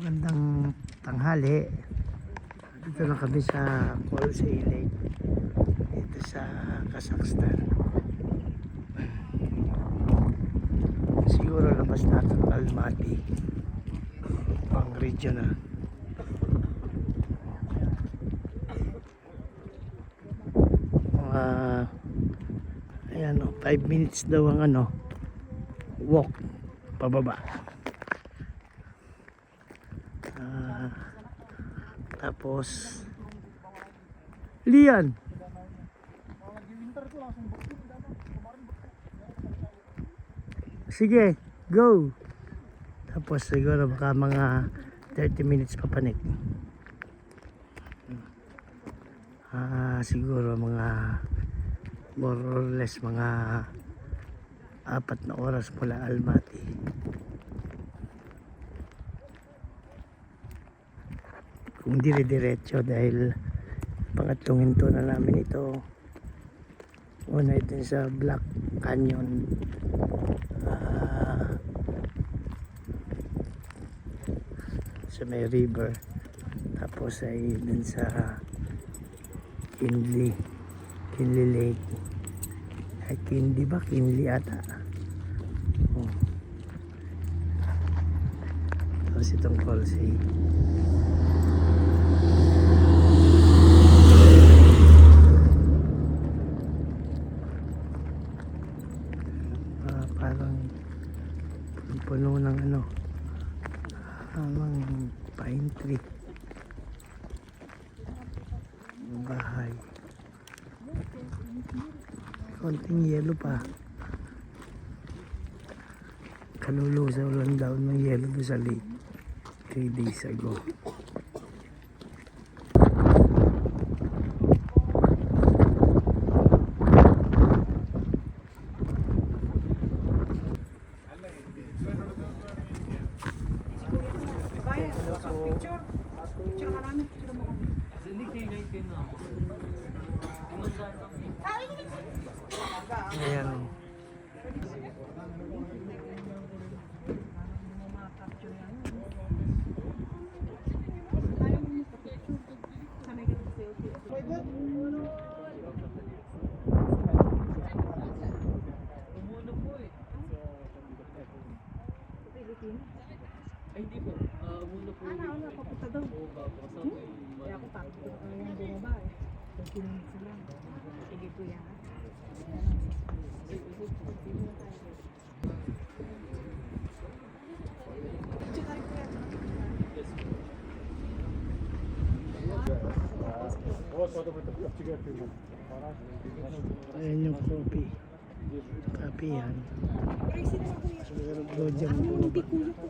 Magandang tanghali. Dito na kami sa Kolsay Lake dito sa Kazakhstan. Siguro labas natin Almaty pang region na. Ayan o, 5 minutes daw ang walk pababa. Tapos Lian, sige, go. Tapos siguro baka mga 30 minutes papanik. Siguro mga more or less mga 4 na oras mula Almaty. Kung dire-diretso dahil pangatlong hinto na namin ito. Una ito sa Black Canyon, sa may river, tapos ay dun sa Kinley Lake. Ay Kinley ba? Kinley ata. Tapos itong Kolsay. Parang puno ng pine tree, bahay, konting yelo pa, kalulusaw lang daw ng yelo sa lake 3 days ago. Ayan. Ay, hindi po. Muna po. Wala, papunta daw. Kaya ako takot yung bumaba eh. 20 minutes lang. Sige po yan. Ayan yung coffee. Kape yan. Siguro go dyan. Ano yung kuya ko?